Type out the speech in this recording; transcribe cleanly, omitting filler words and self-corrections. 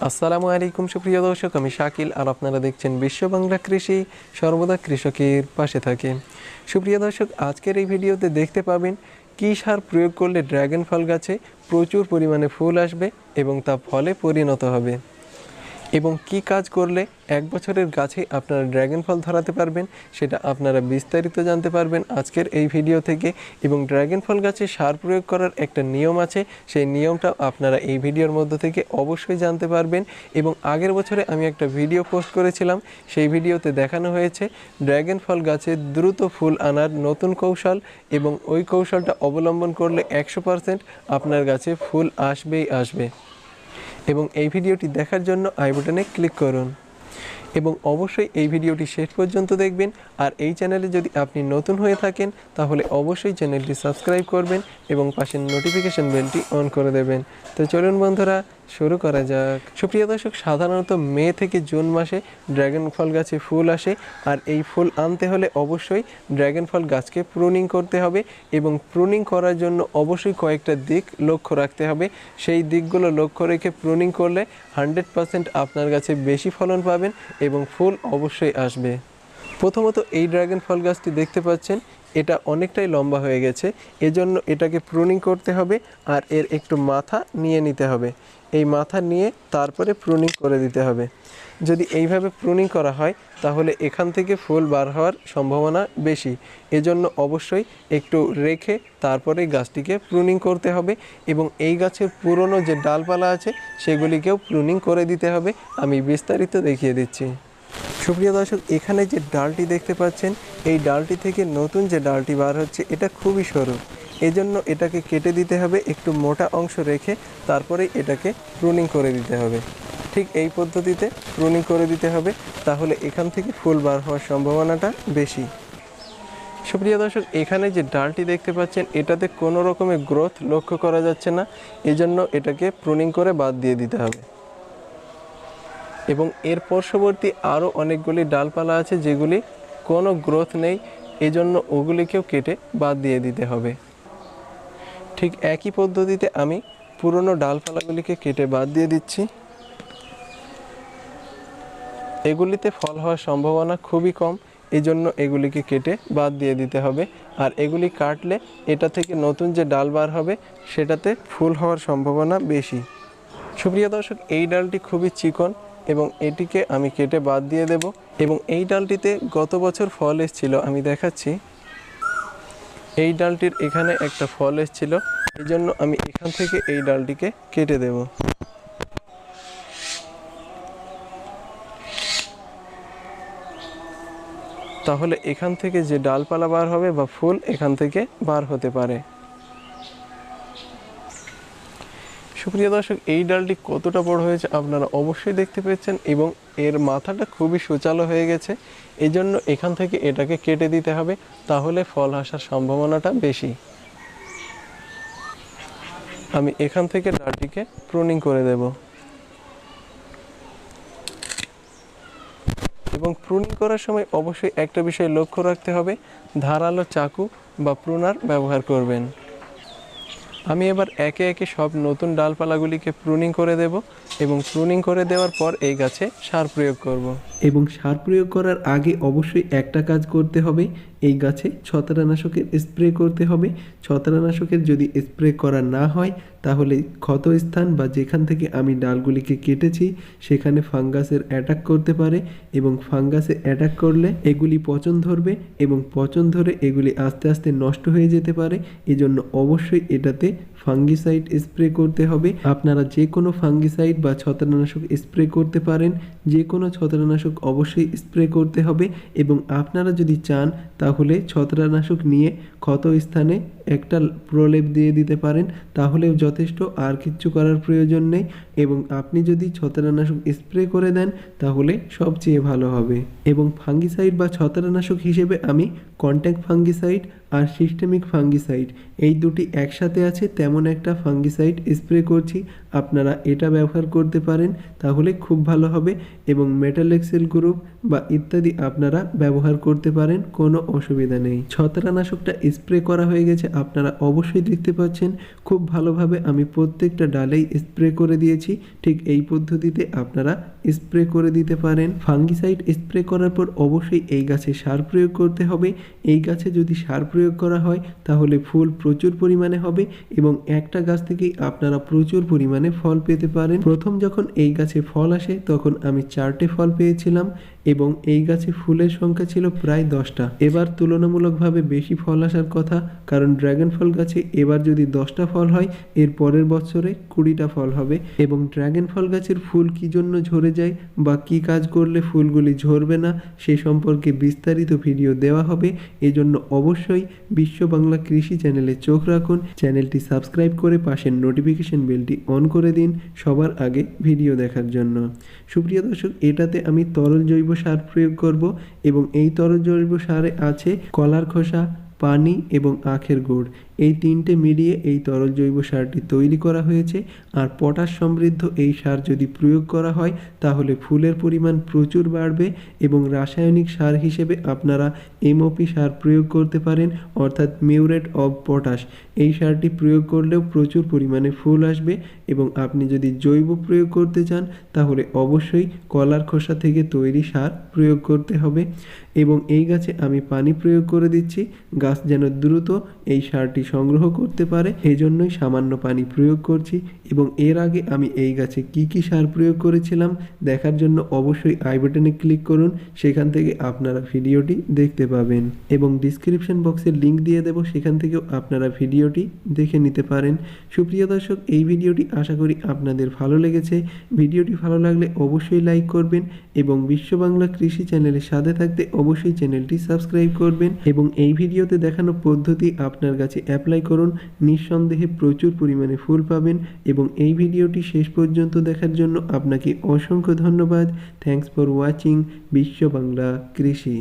আসসালামু আলাইকুম সুপ্রিয় দর্শক, আমি শাকিল আর আপনারা দেখছেন বিশ্ব বাংলা কৃষি, সর্বদা কৃষকের পাশে থাকে। সুপ্রিয় দর্শক, আজকের এই ভিডিওতে দেখতে পাবেন কী সার প্রয়োগ করলে ড্রাগন ফল গাছে প্রচুর পরিমাণে ফুল আসবে এবং তা ফলে পরিণত হবে, এবং কি কাজ করলে 1 বছরের গাছে আপনারা ড্রাগন ফল ধরাতে পারবেন সেটা আপনারা বিস্তারিত জানতে পারবেন আজকের এই ভিডিও থেকে। এবং ড্রাগন ফল গাছে সার প্রয়োগ করার একটা নিয়ম আছে, সেই নিয়মটাও আপনারা এই ভিডিওর মধ্য থেকে অবশ্যই জানতে পারবেন। এবং আগের বছরে আমি একটা ভিডিও পোস্ট করেছিলাম, সেই ভিডিওতে দেখানো হয়েছে ড্রাগন ফল গাছে দ্রুত ফুল আনার নতুন কৌশল, এবং ওই কৌশলটা অবলম্বন করলে 100% আপনার গাছে ফুল আসবেই আসবে। এবং এই ভিডিওটি দেখার জন্য আই বাটনে ক্লিক করুন এবং অবশ্যই এই ভিডিওটি শেষ পর্যন্ত দেখবেন। আর এই চ্যানেলে যদি আপনি নতুন হয়ে থাকেন তাহলে অবশ্যই চ্যানেলটি সাবস্ক্রাইব করবেন এবং পাশের নোটিফিকেশন বেলটি অন করে দেবেন। তো চলুন বন্ধুরা, শুরু করা যাক। সুপ্রিয় দর্শক, সাধারণত মে থেকে জুন মাসে ড্রাগন ফল গাছে ফুল আসে, আর এই ফুল আনতে হলে অবশ্যই ড্রাগন ফল গাছকে প্রুনিং করতে হবে। এবং প্রুনিং করার জন্য অবশ্যই কয়েকটা দিক লক্ষ্য রাখতে হবে। সেই দিকগুলো লক্ষ্য রেখে প্রুনিং করলে 100% আপনার গাছে বেশি ফলন পাবেন এবং ফুল অবশ্যই আসবে। প্রথমত এই ড্রাগন ফল গাছটি দেখতে পাচ্ছেন, এটা অনেকটাই লম্বা হয়ে গেছে, এজন্য এটাকে প্রুনিং করতে হবে আর এর একটু মাথা নিয়ে নিতে হবে। এই মাথা নিয়ে তারপরে প্রুনিং করে দিতে হবে। যদি এইভাবে প্রুনিং করা হয় তাহলে এখান থেকে ফুল বার হওয়ার সম্ভাবনা বেশি, এজন্য অবশ্যই একটু রেখে তারপরে গাছটিকে প্রুনিং করতে হবে। এবং এই গাছের পুরনো যে ডালপালা আছে সেগুলিকেও প্রুনিং করে দিতে হবে। আমি বিস্তারিত দেখিয়ে দিচ্ছি। সুপ্রিয় দর্শক, এখানে যে ডালটি দেখতে পাচ্ছেন, এই ডালটি থেকে নতুন যে ডালটি বার হচ্ছে এটা খুবই সরু, এজন্য এটাকে কেটে দিতে হবে, একটু মোটা অংশ রেখে তারপরে এটাকে প্রুনিং করে দিতে হবে। ঠিক এই পদ্ধতিতে প্রুনিং করে দিতে হবে, তাহলে এখান থেকে ফুল বার হওয়ার সম্ভাবনাটা বেশি। সুপ্রিয় দর্শক, এখানে যে ডালটি দেখতে পাচ্ছেন এটাতে কোনো রকমের গ্রোথ লক্ষ্য করা যাচ্ছে না, এজন্য এটাকে প্রুনিং করে বাদ দিয়ে দিতে হবে। এবং এর পার্শ্ববর্তী আরও অনেকগুলি ডালপালা আছে যেগুলি কোনো গ্রোথ নেই, এজন্য ওগুলিকেও কেটে বাদ দিয়ে দিতে হবে। ঠিক একই পদ্ধতিতে আমি পুরনো ডালপালাগুলিকে কেটে বাদ দিয়ে দিচ্ছি। এগুলিতে ফল হওয়ার সম্ভাবনা খুবই কম, এজন্য এগুলিকে কেটে বাদ দিয়ে দিতে হবে। আর এগুলি কাটলে এটা থেকে নতুন যে ডাল বার হবে সেটাতে ফুল হওয়ার সম্ভাবনা বেশি। সুপ্রিয় দর্শক, এই ডালটি খুবই চিকন এবং এটিকে আমি কেটে বাদ দিয়ে দেব। এবং এই ডালটিতে গত বছর ফল এসেছিল, আমি দেখাচ্ছি। এই ডালটির এখানে একটা ফল এসেছিল, এই জন্য আমি এখান থেকে এই ডালটিকে কেটে দেব। তাহলে এখান থেকে যে ডালপালা বার হবে বা ফুল এখান থেকে বার হতে পারে। সুপ্রিয় দর্শক, এই ডালটি কতটা বড় হয়েছে আপনারা অবশ্যই দেখতে পেয়েছেন, এবং এর মাথাটা খুবই সুচালো হয়ে গেছে, এই জন্য এখান থেকে এটাকে কেটে দিতে হবে, তাহলে ফল আসার সম্ভাবনাটা বেশি। আমি এখান থেকে ডালটিকে প্রুনিং করে দেব। এবং প্রুনিং করার সময় অবশ্যই একটা বিষয় লক্ষ্য রাখতে হবে, ধারালো চাকু বা প্রুনার ব্যবহার করবেন। আমি এবার একে একে সব নতুন ডালপালাগুলিকে প্রুনিং করে দেব, এবং প্রুনিং করে দেওয়ার পর এই গাছে সার প্রয়োগ করব। এবং সার প্রয়োগ করার আগে অবশ্যই একটা কাজ করতে হবে, এই গাছে ছত্রাকনাশকের স্প্রে করতে হবে। ছত্রাকনাশকের যদি স্প্রে করা না হয় তাহলে ক্ষতস্থান বা যেখান থেকে আমি ডালগুলিকে কেটেছি সেখানে ফাঙ্গাসের অ্যাটাক করতে পারে, এবং ফাঙ্গাসে অ্যাটাক করলে এগুলি পচন ধরবে, এবং পচন ধরে এগুলি আস্তে আস্তে নষ্ট হয়ে যেতে পারে। এজন্য অবশ্যই এটাতে ফাঙ্গিসাইড স্প্রে করতে হবে। আপনারা যে কোনো ফাঙ্গিসাইড বা ছত্রাকনাশক স্প্রে করতে পারেন, যে কোনো ছত্রাকনাশক অবশ্যই স্প্রে করতে হবে। এবং আপনারা যদি চান তাহলে ছত্রাকনাশক নিয়ে ক্ষত স্থানে একটা প্রলেপ দিয়ে দিতে পারেন, তাহলেও যথেষ্ট, আর কিচ্ছু করার প্রয়োজন নেই। এবং আপনি যদি ছত্রাকনাশক স্প্রে করে দেন তাহলে সবচেয়ে ভালো হবে। এবং ফাঙ্গিসাইড বা ছত্রাকনাশক হিসেবে আমি কন্ট্যাক্ট ফাঙ্গিসাইড আর সিস্টেমিক ফাঙ্গিসাইড এই দুটি একসাথে আছে তেমন একটা ফাঙ্গিসাইড স্প্রে করছি, আপনারা এটা ব্যবহার করতে পারেন, তাহলে খুব ভালো হবে। এবং মেটালেক্সেল গ্রুপ বা ইত্যাদি আপনারা ব্যবহার করতে পারেন, কোনো অসুবিধা নেই। ছত্রাকনাশকটা স্প্রে করা হয়ে গেছে আপনারা অবশ্যই দেখতে পাচ্ছেন খুব ভালোভাবে আমি প্রত্যেকটা ডালেই স্প্রে করে দিয়েছি। ঠিক এই পদ্ধতিতে আপনারা স্প্রে করে দিতে পারেন। ফাঙ্গিসাইড স্প্রে করার পর অবশ্যই এই গাছে সার প্রয়োগ করতে হবে। এই গাছে যদি সার প্রয়োগ করা হয় তাহলে ফুল প্রচুর পরিমাণে হবে এবং একটা গাছ থেকেই আপনারা প্রচুর পরিমাণে ফল পেতে পারেন। প্রথম যখন এই গাছে ফল আসে তখন আমি 4টে ফল পেয়েছিলাম এবং এই গাছে ফুলের সংখ্যা ছিল প্রায় 10টা। এবার তুলনামূলকভাবে বেশি ফল আসার কথা, কারণ ড্রাগন ফল গাছে এবার যদি 10টা ফল হয় এর পরের বছরে 20টা ফল হবে। এবং ড্রাগন ফল গাছের ফুল কী জন্য ঝরে যায় বা কী কাজ করলে ফুলগুলি ঝরবে না সে সম্পর্কে বিস্তারিত ভিডিও দেওয়া হবে। এজন্য অবশ্যই বিশ্ব বাংলা কৃষি চ্যানেলে চোখ রাখুন। চ্যানেলটি সাবস্ক্রাইব করে পাশের নোটিফিকেশন বেলটি অন করে দিন সবার আগে ভিডিও দেখার জন্য। সুপ্রিয় দর্শক, এটাতে আমি তরল জৈব সার প্রয়োগ করব এবং এই তরল জৈব সারে আছে কলার খোসা, পানি এবং আখের গুড়। এই 3টে মিলিয়ে এই তরল জৈব সারটি তৈরি করা হয়েছে। আর পটাশ সমৃদ্ধ এই সার যদি প্রয়োগ করা হয় তাহলে ফুলের পরিমাণ প্রচুর বাড়বে এবং রাসায়নিক সার হিসেবে আপনারা এমওপি সার প্রয়োগ করতে পারেন, অর্থাৎ মিউরেট অফ পটাশ। এই সারটি প্রয়োগ করলেও প্রচুর পরিমাণে ফুল আসবে। এবং আপনি যদি জৈব প্রয়োগ করতে চান তাহলে অবশ্যই কলার খোসা থেকে তৈরি সার প্রয়োগ করতে হবে। এবং এই গাছে আমি পানি প্রয়োগ করে দিচ্ছি, গাছ যেন দ্রুত এই সারটি সংগ্রহ করতে পারে, এজন্যই সামান্য পানি প্রয়োগ করছি। এবং এর আগে আমি এই গাছে কি কি সার প্রয়োগ করেছিলাম দেখার জন্য অবশ্যই আই বাটনে ক্লিক করুন, সেখান থেকে আপনারা ভিডিওটি দেখতে পাবেন এবং ডিসক্রিপশন বক্সে লিংক দিয়ে দেব, সেখান থেকেও আপনারা ভিডিওটি দেখে নিতে পারেন। সুপ্রিয় দর্শক, এই ভিডিওটি আশা করি আপনাদের ভালো লেগেছে। ভিডিওটি ভালো লাগলে অবশ্যই লাইক করবেন এবং বিশ্ব বাংলা কৃষি চ্যানেলের সাথে থাকতে অবশ্যই চ্যানেলটি সাবস্ক্রাইব করবেন এবং এই ভিডিওতে দেখানো পদ্ধতি আপনার কাছে অ্যাপ্লাই করুন। নিঃসন্দেহে প্রচুর পরিমাণে ফুল পাবেন। এবং এই ভিডিওটি শেষ পর্যন্ত দেখার জন্য আপনাকে অসংখ্য ধন্যবাদ। থ্যাঙ্কস ফর ওয়াচিং বিশ্ব বাংলা কৃষি।